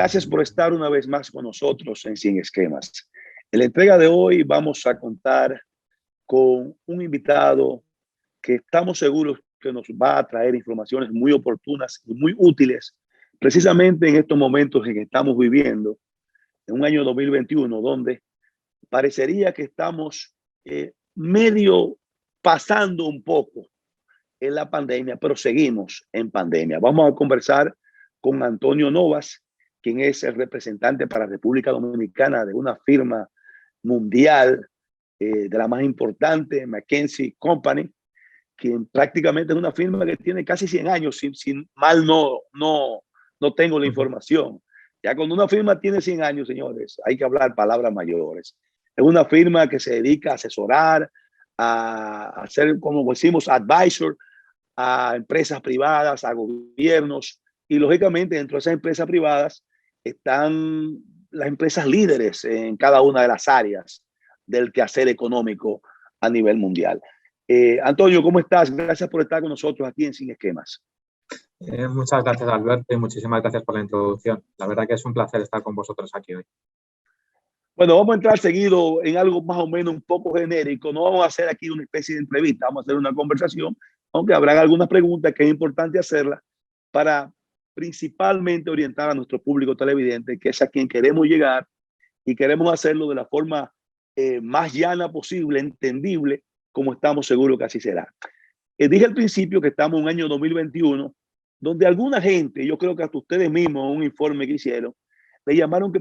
Gracias por estar una vez más con nosotros en Sin Esquemas. En la entrega de hoy vamos a contar con un invitado que estamos seguros que nos va a traer informaciones muy oportunas y muy útiles, precisamente en estos momentos en que estamos viviendo, en un año 2021, donde parecería que estamos medio pasando un poco en la pandemia, pero seguimos en pandemia. Vamos a conversar con Antonio Novas, quien es el representante para República Dominicana de una firma mundial, de la más importante, McKinsey Company, quien prácticamente es una firma que tiene casi 100 años, sin mal no tengo la información. Ya cuando una firma tiene 100 años, señores, hay que hablar palabras mayores. Es una firma que se dedica a asesorar, a hacer, como decimos, advisor a empresas privadas, a gobiernos, y lógicamente dentro de esas empresas privadas están las empresas líderes en cada una de las áreas del quehacer económico a nivel mundial. Antonio, ¿cómo estás? Gracias por estar con nosotros aquí en Sin Esquemas. Muchas gracias, Alberto, y muchísimas gracias por la introducción. La verdad que es un placer estar con vosotros aquí hoy. Bueno, vamos a entrar seguido en algo más o menos un poco genérico. No vamos a hacer aquí una especie de entrevista, vamos a hacer una conversación, aunque habrán algunas preguntas que es importante hacerlas para principalmente orientar a nuestro público televidente, que es a quien queremos llegar, y queremos hacerlo de la forma más llana posible, entendible, como estamos seguros que así será. Dije al principio que estamos en un año 2021, donde alguna gente, yo creo que hasta ustedes mismos, un informe que hicieron, le llamaron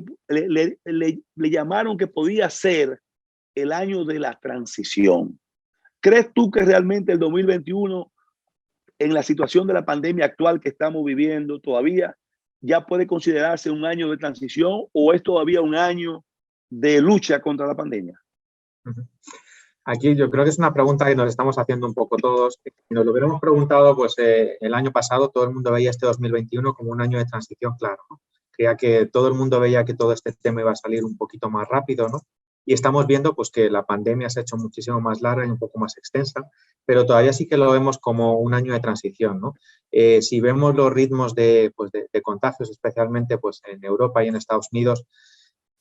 que podía ser el año de la transición. ¿Crees tú que realmente el 2021, en la situación de la pandemia actual que estamos viviendo, todavía ya puede considerarse un año de transición, o es todavía un año de lucha contra la pandemia? Aquí yo creo que es una pregunta que nos estamos haciendo un poco todos. Si nos lo hubiéramos preguntado pues, el año pasado, todo el mundo veía este 2021 como un año de transición, claro, ¿no? Creía que todo el mundo veía que todo este tema iba a salir un poquito más rápido, ¿no? Y estamos viendo pues, que la pandemia se ha hecho muchísimo más larga y un poco más extensa, pero todavía sí que lo vemos como un año de transición, ¿no? Si vemos los ritmos de contagios, especialmente pues, en Europa y en Estados Unidos,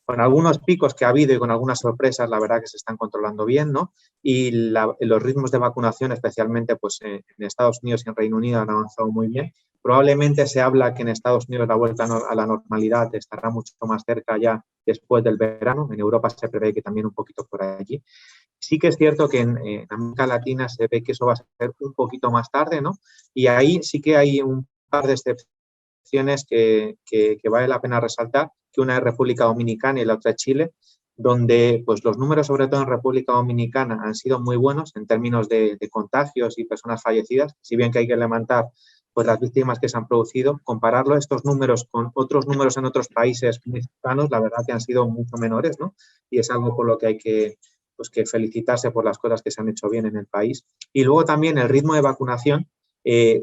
con algunos picos que ha habido y con algunas sorpresas, la verdad que se están controlando bien, ¿no? Y los ritmos de vacunación, especialmente pues, en Estados Unidos y en Reino Unido, han avanzado muy bien. Probablemente se habla que en Estados Unidos la vuelta a la normalidad estará mucho más cerca ya después del verano. En Europa se prevé que también un poquito por allí. Sí que es cierto que en América Latina se ve que eso va a ser un poquito más tarde, ¿no? Y ahí sí que hay un par de excepciones que vale la pena resaltar, que una es República Dominicana y la otra es Chile, donde pues, los números, sobre todo en República Dominicana, han sido muy buenos en términos de contagios y personas fallecidas, si bien que hay que lamentar pues, las víctimas que se han producido. Compararlo estos números con otros números en otros países muy cercanos, la verdad que han sido mucho menores, ¿no? Y es algo por lo que hay que felicitarse por las cosas que se han hecho bien en el país. Y luego también el ritmo de vacunación,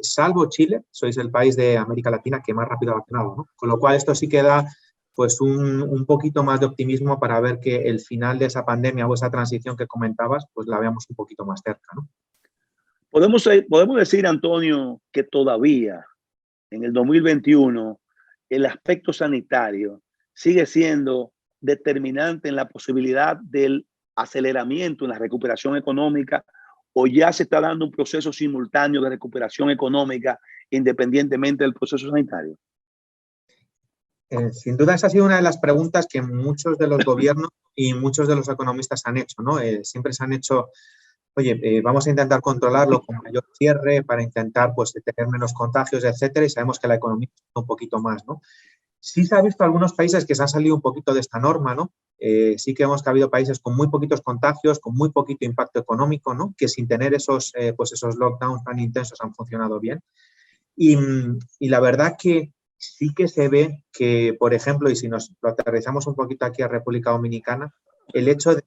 salvo Chile, sois el país de América Latina que más rápido ha vacunado, ¿no? Con lo cual esto sí que da pues un poquito más de optimismo para ver que el final de esa pandemia o esa transición que comentabas, pues la veamos un poquito más cerca, ¿no? Podemos decir, Antonio, que todavía en el 2021 el aspecto sanitario sigue siendo determinante en la posibilidad del aceleramiento en la recuperación económica, o ya se está dando un proceso simultáneo de recuperación económica independientemente del proceso sanitario. Sin duda esa ha sido una de las preguntas que muchos de los gobiernos y muchos de los economistas han hecho, ¿no? Siempre se han hecho, oye, vamos a intentar controlarlo con mayor cierre para intentar pues, tener menos contagios, etcétera, y sabemos que la economía está un poquito más, ¿no? Sí se ha visto algunos países que se han salido un poquito de esta norma, ¿no? Sí que vemos que ha habido países con muy poquitos contagios, con muy poquito impacto económico, ¿no? Que sin tener esos lockdowns tan intensos han funcionado bien. Y la verdad que sí que se ve que, por ejemplo, y si nos lo aterrizamos un poquito aquí a República Dominicana, el hecho de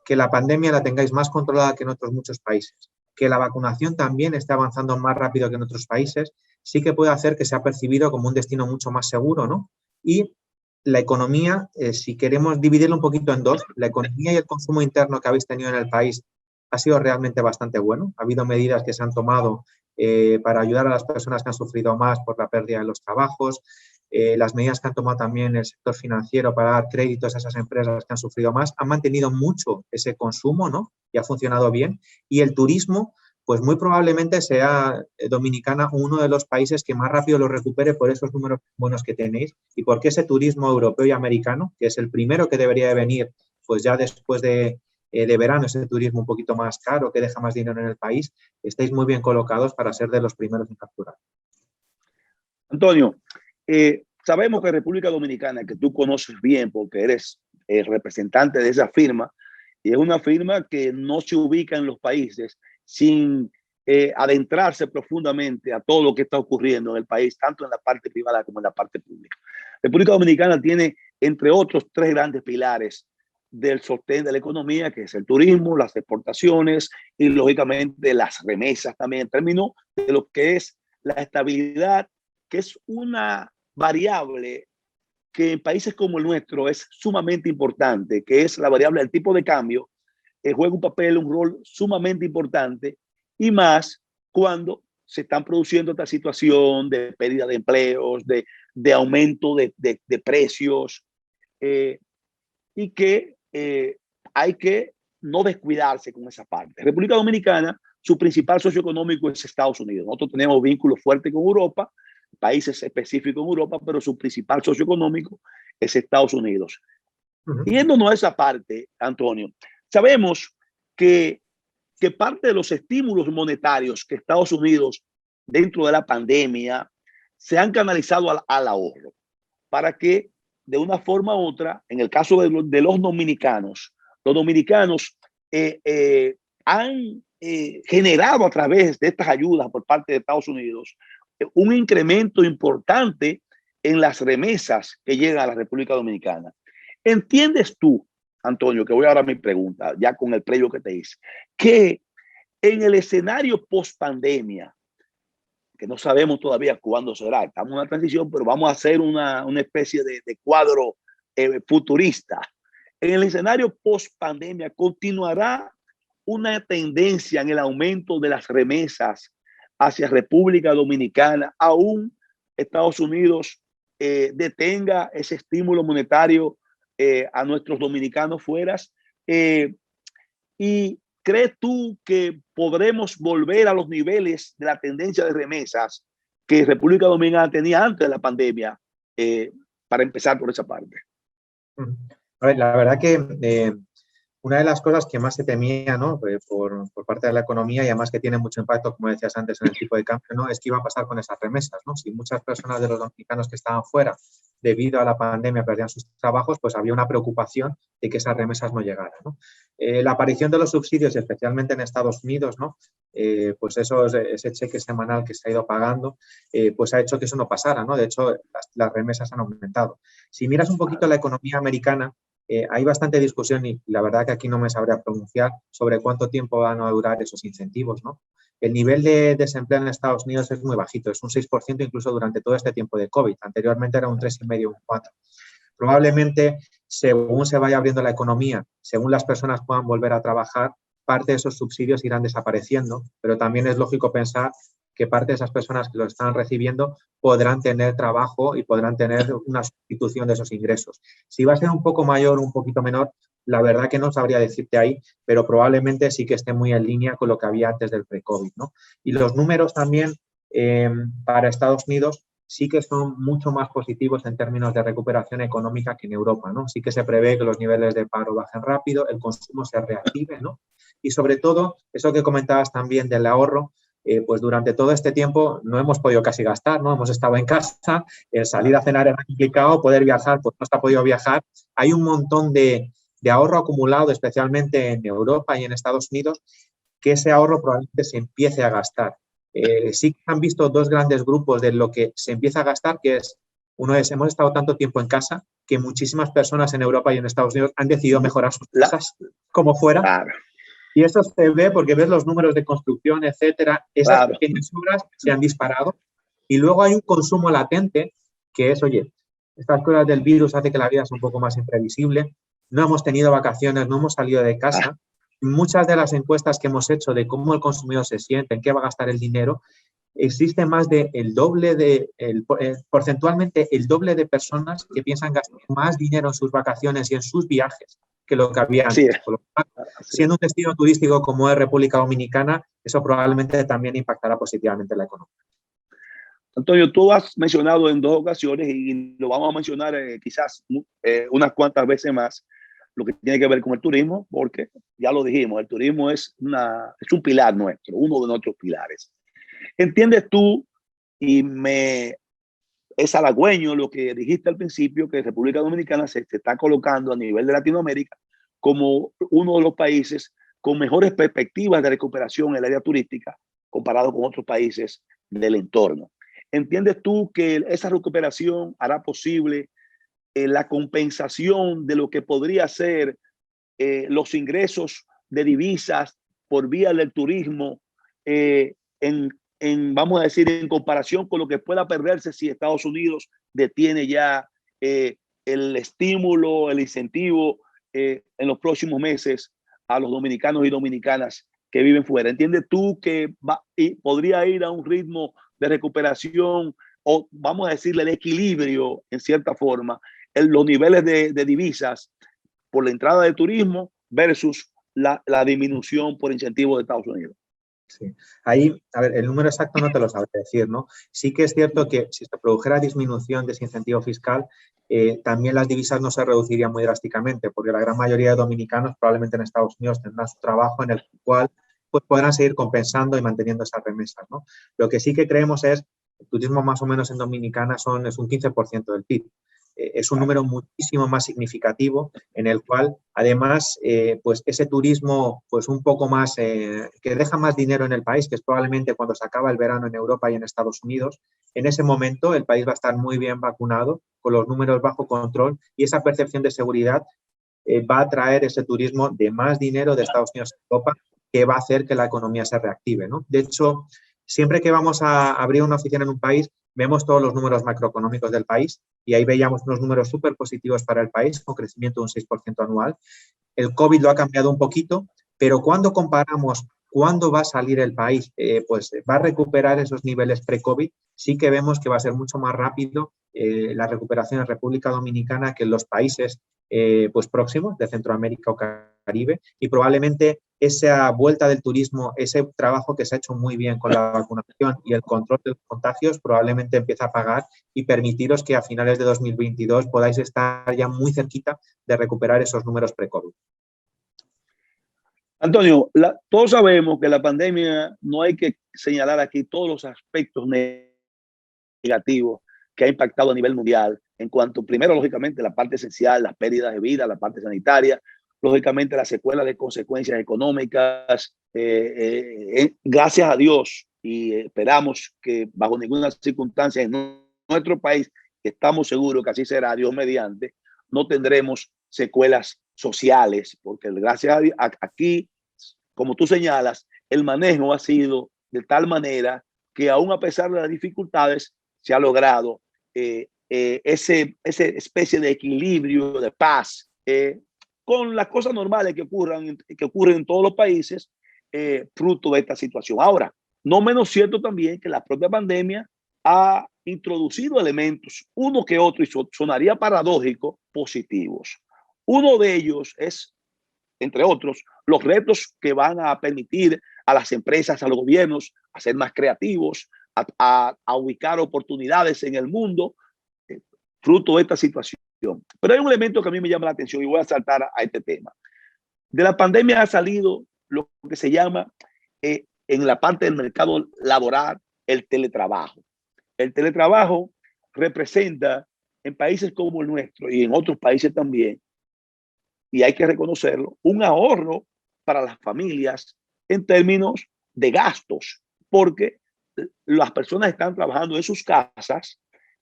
que la pandemia la tengáis más controlada que en otros muchos países, que la vacunación también esté avanzando más rápido que en otros países, sí que puede hacer que sea percibido como un destino mucho más seguro, ¿no? Y la economía, si queremos dividirlo un poquito en dos, la economía y el consumo interno que habéis tenido en el país ha sido realmente bastante bueno. Ha habido medidas que se han tomado para ayudar a las personas que han sufrido más por la pérdida de los trabajos. las medidas que han tomado también el sector financiero para dar créditos a esas empresas que han sufrido más, han mantenido mucho ese consumo, ¿no? Y ha funcionado bien. Y el turismo, pues muy probablemente sea Dominicana uno de los países que más rápido lo recupere por esos números buenos que tenéis y porque ese turismo europeo y americano, que es el primero que debería de venir, pues ya después de verano, ese turismo un poquito más caro, que deja más dinero en el país, estáis muy bien colocados para ser de los primeros en capturar. Antonio, sabemos que República Dominicana, que tú conoces bien porque eres el representante de esa firma, y es una firma que no se ubica en los países sin adentrarse profundamente a todo lo que está ocurriendo en el país, tanto en la parte privada como en la parte pública. República Dominicana tiene, entre otros, 3 grandes pilares del sostén de la economía, que es el turismo, las exportaciones y, lógicamente, las remesas también, en términos de lo que es la estabilidad, que es una variable que en países como el nuestro es sumamente importante, que es la variable del tipo de cambio, juega un papel, un rol sumamente importante, y más cuando se están produciendo esta situación de pérdida de empleos, de aumento de precios, y que hay que no descuidarse con esa parte. República Dominicana, su principal socio económico es Estados Unidos. Nosotros tenemos vínculos fuertes con Europa, países específicos en Europa, pero su principal socio económico es Estados Unidos. Yéndonos a esa parte, Antonio, sabemos que parte de los estímulos monetarios que Estados Unidos, dentro de la pandemia, se han canalizado al ahorro, para que de una forma u otra, en el caso de los dominicanos han generado a través de estas ayudas por parte de Estados Unidos un incremento importante en las remesas que llegan a la República Dominicana. ¿Entiendes tú, Antonio, que voy ahora a mi pregunta, ya con el previo que te hice, que en el escenario post pandemia, que no sabemos todavía cuándo será, estamos en una transición, pero vamos a hacer una especie de cuadro futurista, en el escenario post pandemia continuará una tendencia en el aumento de las remesas hacia República Dominicana, aún Estados Unidos detenga ese estímulo monetario a nuestros dominicanos fuera? ¿Y crees tú que podremos volver a los niveles de la tendencia de remesas que República Dominicana tenía antes de la pandemia? Para empezar por esa parte. A ver, la verdad que una de las cosas que más se temía, ¿no? por parte de la economía, y además que tiene mucho impacto, como decías antes, en el tipo de cambio, ¿no? Es que iba a pasar con esas remesas, ¿no? Si muchas personas de los dominicanos que estaban fuera debido a la pandemia perdían sus trabajos, pues había una preocupación de que esas remesas no llegaran, ¿no? La aparición de los subsidios, especialmente en Estados Unidos, ¿no? Pues ese cheque semanal que se ha ido pagando, pues ha hecho que eso no pasara, ¿no? De hecho, las remesas han aumentado. Si miras un poquito la economía americana, hay bastante discusión y la verdad que aquí no me sabría pronunciar sobre cuánto tiempo van a durar esos incentivos, ¿no? El nivel de desempleo en Estados Unidos es muy bajito, es un 6% incluso durante todo este tiempo de COVID. Anteriormente era un 3,5%, un 4%. Probablemente, según se vaya abriendo la economía, según las personas puedan volver a trabajar, parte de esos subsidios irán desapareciendo, pero también es lógico pensar que parte de esas personas que lo están recibiendo podrán tener trabajo y podrán tener una sustitución de esos ingresos. Si va a ser un poco mayor o un poquito menor, la verdad que no sabría decirte ahí, pero probablemente sí que esté muy en línea con lo que había antes del pre-COVID, ¿no? Y los números también para Estados Unidos sí que son mucho más positivos en términos de recuperación económica que en Europa, ¿no? Sí que se prevé que los niveles de paro bajen rápido, el consumo se reactive, ¿no? Y sobre todo, eso que comentabas también del ahorro, pues durante todo este tiempo no hemos podido casi gastar, ¿no? Hemos estado en casa, salir a cenar era complicado, poder viajar, pues no se ha podido viajar. Hay un montón de ahorro acumulado, especialmente en Europa y en Estados Unidos, que ese ahorro probablemente se empiece a gastar. Sí que han visto 2 grandes grupos de lo que se empieza a gastar, que es, uno es, hemos estado tanto tiempo en casa que muchísimas personas en Europa y en Estados Unidos han decidido mejorar sus casas como fuera. Claro. Y eso se ve porque ves los números de construcción, etcétera. Esas pequeñas obras se han disparado. Y luego hay un consumo latente que es, oye, estas cosas del virus hace que la vida sea un poco más imprevisible. No hemos tenido vacaciones, no hemos salido de casa. Muchas de las encuestas que hemos hecho de cómo el consumidor se siente, en qué va a gastar el dinero, existe más de el doble porcentualmente el doble de personas que piensan gastar más dinero en sus vacaciones y en sus viajes que lo que había Así antes. es. Por lo tanto, Así es. siendo un destino turístico como es República Dominicana, eso probablemente también impactará positivamente en la economía. Antonio, tú has mencionado en dos ocasiones y lo vamos a mencionar quizás unas cuantas veces más, lo que tiene que ver con el turismo, porque ya lo dijimos, el turismo es un pilar nuestro, uno de nuestros pilares. ¿Entiendes tú y es halagüeño lo que dijiste al principio, que República Dominicana se está colocando a nivel de Latinoamérica como uno de los países con mejores perspectivas de recuperación en el área turística comparado con otros países del entorno? ¿Entiendes tú que esa recuperación hará posible la compensación de lo que podría ser los ingresos de divisas por vía del turismo vamos a decir, en comparación con lo que pueda perderse si Estados Unidos detiene ya el estímulo, el incentivo en los próximos meses a los dominicanos y dominicanas que viven fuera? ¿Entiendes tú que podría ir a un ritmo de recuperación o vamos a decirle de equilibrio en cierta forma en los niveles de divisas por la entrada de turismo versus la disminución por incentivo de Estados Unidos? Sí. Ahí, a ver, el número exacto no te lo sabré decir, ¿no? Sí que es cierto que si se produjera disminución de ese incentivo fiscal, también las divisas no se reducirían muy drásticamente, porque la gran mayoría de dominicanos probablemente en Estados Unidos tendrán su trabajo en el cual pues, podrán seguir compensando y manteniendo esas remesas, ¿no? Lo que sí que creemos es, el turismo más o menos en Dominicana es un 15% del PIB. Es un número muchísimo más significativo en el cual además pues ese turismo pues un poco más que deja más dinero en el país, que es probablemente cuando se acaba el verano en Europa y en Estados Unidos, en ese momento el país va a estar muy bien vacunado, con los números bajo control y esa percepción de seguridad va a traer ese turismo de más dinero de Estados Unidos a Europa que va a hacer que la economía se reactive, ¿no? De hecho, siempre que vamos a abrir una oficina en un país, vemos todos los números macroeconómicos del país y ahí veíamos unos números súper positivos para el país, con crecimiento de un 6% anual. El COVID lo ha cambiado un poquito, pero cuando comparamos cuándo va a salir el país, pues va a recuperar esos niveles pre-COVID, sí que vemos que va a ser mucho más rápido la recuperación en República Dominicana que en los países pues próximos de Centroamérica o Caribe, y probablemente esa vuelta del turismo, ese trabajo que se ha hecho muy bien con la vacunación y el control de los contagios, probablemente empiece a pagar y permitiros que a finales de 2022 podáis estar ya muy cerquita de recuperar esos números pre-COVID. Antonio, todos sabemos que la pandemia no hay que señalar aquí todos los aspectos negativos que ha impactado a nivel mundial en cuanto, primero, lógicamente, la parte esencial, las pérdidas de vida, la parte sanitaria, lógicamente, las secuelas de consecuencias económicas. Gracias a Dios y esperamos que bajo ninguna circunstancia en nuestro país, estamos seguros que así será, Dios mediante, no tendremos secuelas sociales, porque gracias a Dios, aquí, como tú señalas, el manejo ha sido de tal manera que aún a pesar de las dificultades se ha logrado esa especie de equilibrio, de paz, con las cosas normales que ocurren en todos los países, fruto de esta situación. Ahora, no menos cierto también que la propia pandemia ha introducido elementos, uno que otro, y sonaría paradójico, positivos. Uno de ellos es, entre otros, los retos que van a permitir a las empresas, a los gobiernos, a ser más creativos, a ubicar oportunidades en el mundo, fruto de esta situación. Pero hay un elemento que a mí me llama la atención y voy a saltar a este tema. De la pandemia ha salido lo que se llama en la parte del mercado laboral el teletrabajo. El teletrabajo representa en países como el nuestro y en otros países también, y hay que reconocerlo, un ahorro para las familias en términos de gastos, porque las personas están trabajando en sus casas,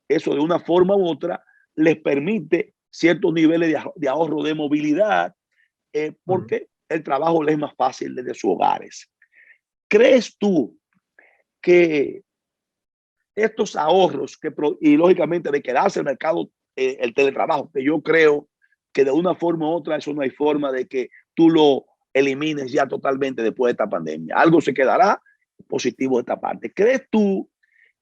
eso de una forma u otra les permite ciertos niveles de ahorro de movilidad, porque el trabajo les es más fácil desde sus hogares. ¿Crees tú que estos ahorros y lógicamente de quedarse en el mercado, el teletrabajo, que yo creo que de una forma u otra eso no hay forma de que tú lo elimines ya totalmente después de esta pandemia? Algo se quedará positivo de esta parte. ¿Crees tú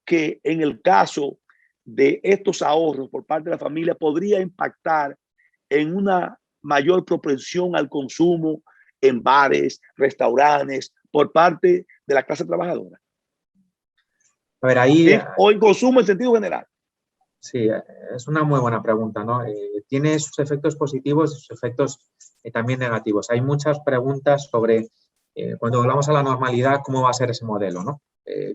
que en el caso de estos ahorros por parte de la familia podría impactar en una mayor propensión al consumo en bares, restaurantes, por parte de la clase trabajadora? A ver, ahí... O en consumo en sentido general. Sí, es una muy buena pregunta, ¿no? Tiene sus efectos positivos y sus efectos también negativos. Hay muchas preguntas sobre, cuando hablamos a la normalidad, cómo va a ser ese modelo, ¿no?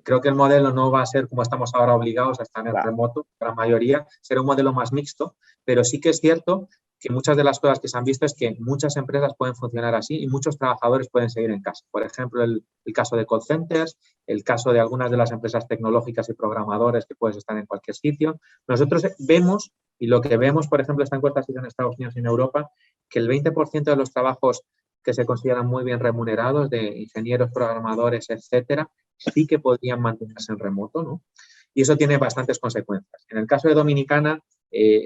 Creo que el modelo no va a ser como estamos ahora obligados a estar en remoto, la mayoría será un modelo más mixto, pero sí que es cierto que muchas de las cosas que se han visto es que muchas empresas pueden funcionar así y muchos trabajadores pueden seguir en casa. Por ejemplo, el caso de call centers, el caso de algunas de las empresas tecnológicas y programadores que puedes estar en cualquier sitio. Nosotros vemos, y lo que vemos, por ejemplo, esta encuesta en Estados Unidos y en Europa, que el 20% de los trabajos que se consideran muy bien remunerados, de ingenieros, programadores, etcétera, sí que podrían mantenerse en remoto, ¿no? Y eso tiene bastantes consecuencias. En el caso de Dominicana,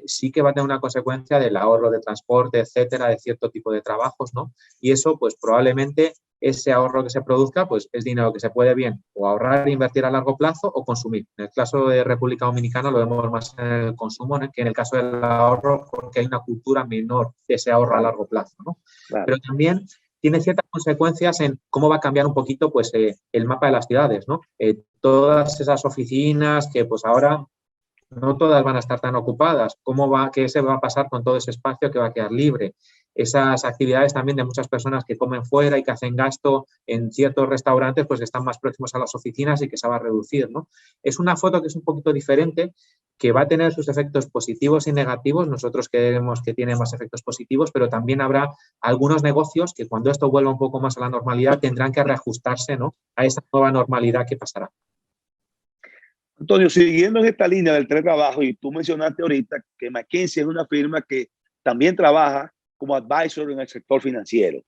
sí que va a tener una consecuencia del ahorro de transporte, etcétera, de cierto tipo de trabajos, ¿no? Y eso, pues probablemente ese ahorro que se produzca, pues es dinero que se puede bien o ahorrar e invertir a largo plazo o consumir. En el caso de República Dominicana lo vemos más en el consumo, ¿no?, que en el caso del ahorro, porque hay una cultura menor de ese ahorro a largo plazo, ¿no? Claro. Pero también tiene ciertas consecuencias en cómo va a cambiar un poquito, pues, el mapa de las ciudades, ¿no? Todas esas oficinas que, pues, ahora no todas van a estar tan ocupadas. ¿Qué se va a pasar con todo ese espacio que va a quedar libre? Esas actividades también de muchas personas que comen fuera y que hacen gasto en ciertos restaurantes, pues están más próximos a las oficinas y que se va a reducir, ¿no? Es una foto que es un poquito diferente, que va a tener sus efectos positivos y negativos. Nosotros creemos que tiene más efectos positivos, pero también habrá algunos negocios que cuando esto vuelva un poco más a la normalidad tendrán que reajustarse, ¿no?, a esa nueva normalidad que pasará. Antonio, siguiendo en esta línea del teletrabajo, y tú mencionaste ahorita que McKinsey es una firma que también trabaja como advisor en el sector financiero.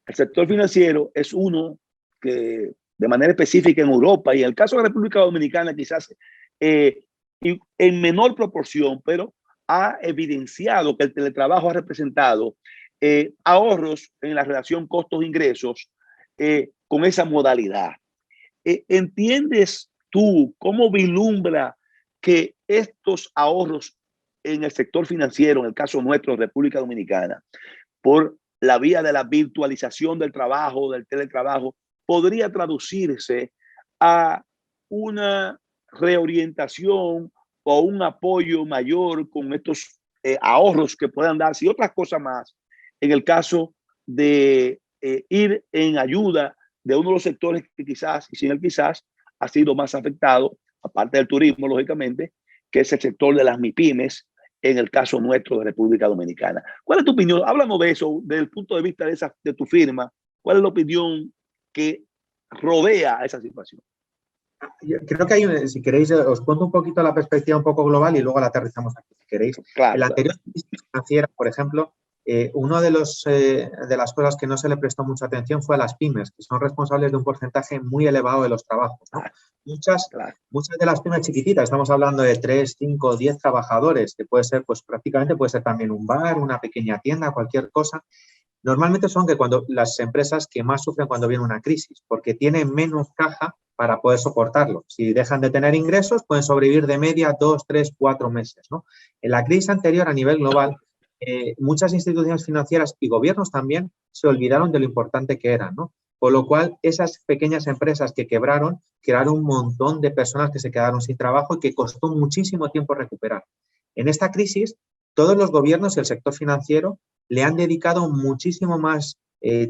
El sector financiero es uno que de manera específica en Europa y en el caso de la República Dominicana quizás en menor proporción, pero ha evidenciado que el teletrabajo ha representado ahorros en la relación costos-ingresos con esa modalidad. ¿Entiendes tú cómo vislumbra que estos ahorros en el sector financiero, en el caso nuestro, República Dominicana, por la vía de la virtualización del trabajo, del teletrabajo, podría traducirse a una reorientación o un apoyo mayor con estos ahorros que puedan darse y otras cosas más en el caso de ir en ayuda de uno de los sectores que quizás, y sin el quizás, ha sido más afectado, aparte del turismo, lógicamente, que es el sector de las MIPYMES, en el caso nuestro de República Dominicana? ¿Cuál es tu opinión? Háblanos de eso, desde el punto de vista de tu firma. ¿Cuál es la opinión que rodea a esa situación? Yo creo que hay, si queréis, os cuento un poquito la perspectiva un poco global y luego la aterrizamos aquí, si queréis. Claro, en la anterior crisis financiera, por ejemplo, una de las cosas que no se le prestó mucha atención fue a las pymes, que son responsables de un porcentaje muy elevado de los trabajos, ¿no? Muchas de las pymes chiquititas, estamos hablando de 3, 5, 10 trabajadores, que puede ser, pues prácticamente puede ser también un bar, una pequeña tienda, cualquier cosa. Normalmente son las empresas que más sufren cuando viene una crisis, porque tienen menos caja para poder soportarlo. Si dejan de tener ingresos, pueden sobrevivir de media 2, 3, 4 meses, ¿no? En la crisis anterior a nivel global, muchas instituciones financieras y gobiernos también se olvidaron de lo importante que eran, ¿no? Por lo cual, esas pequeñas empresas que quebraron, crearon un montón de personas que se quedaron sin trabajo y que costó muchísimo tiempo recuperar. En esta crisis, todos los gobiernos y el sector financiero le han dedicado muchísimo más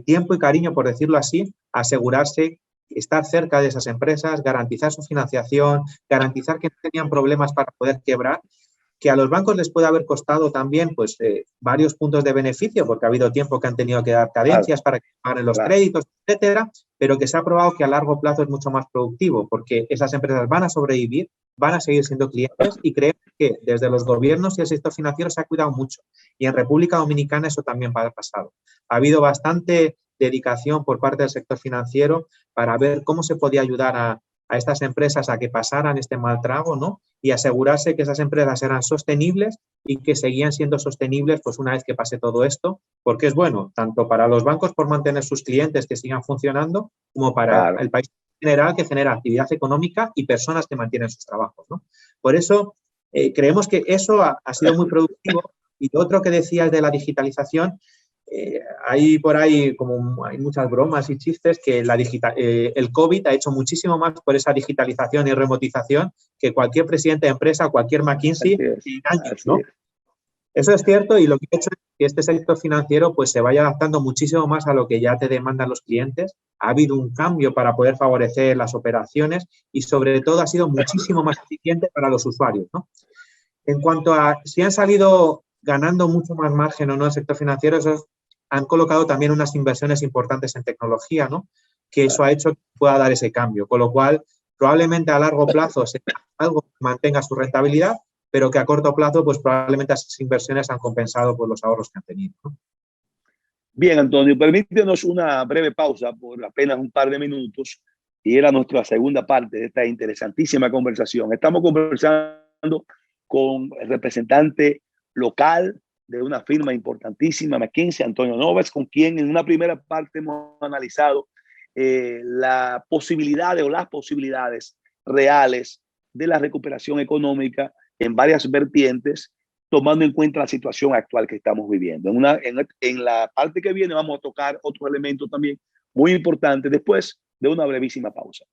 tiempo y cariño, por decirlo así, a asegurarse, estar cerca de esas empresas, garantizar su financiación, garantizar que no tenían problemas para poder quebrar, que a los bancos les puede haber costado también, pues, varios puntos de beneficio, porque ha habido tiempo que han tenido que dar cadencias para que paguen los créditos, etcétera, pero que se ha probado que a largo plazo es mucho más productivo, porque esas empresas van a sobrevivir, van a seguir siendo clientes y creemos que desde los gobiernos y el sector financiero se ha cuidado mucho. Y en República Dominicana eso también ha pasado. Ha habido bastante dedicación por parte del sector financiero para ver cómo se podía ayudar a estas empresas a que pasaran este mal trago, ¿no? Y asegurarse que esas empresas eran sostenibles y que seguían siendo sostenibles, pues, una vez que pase todo esto, porque es bueno tanto para los bancos por mantener sus clientes que sigan funcionando, como para el país general que genera actividad económica y personas que mantienen sus trabajos, ¿no? Por eso, creemos que eso ha sido muy productivo. Y lo otro que decías de la digitalización, hay por ahí como hay muchas bromas y chistes que el COVID ha hecho muchísimo más por esa digitalización y remotización que cualquier presidente de empresa, cualquier McKinsey en años, ¿no? Eso es cierto, y lo que ha hecho es que este sector financiero pues, se vaya adaptando muchísimo más a lo que ya te demandan los clientes. Ha habido un cambio para poder favorecer las operaciones y, sobre todo, ha sido muchísimo más eficiente para los usuarios, ¿no? En cuanto a si han salido ganando mucho más margen o no el sector financiero, esos han colocado también unas inversiones importantes en tecnología, ¿no? Que eso ha hecho que pueda dar ese cambio, con lo cual probablemente a largo plazo sea algo que mantenga su rentabilidad, pero que a corto plazo pues probablemente esas inversiones han compensado por los ahorros que han tenido, ¿no? Bien, Antonio, permítenos una breve pausa por apenas un par de minutos y era nuestra segunda parte de esta interesantísima conversación. Estamos conversando con el representante local de una firma importantísima, McKinsey, Antonio Novas, con quien en una primera parte hemos analizado la posibilidad o las posibilidades reales de la recuperación económica en varias vertientes, tomando en cuenta la situación actual que estamos viviendo. En la parte que viene vamos a tocar otro elemento también muy importante después de una brevísima pausa.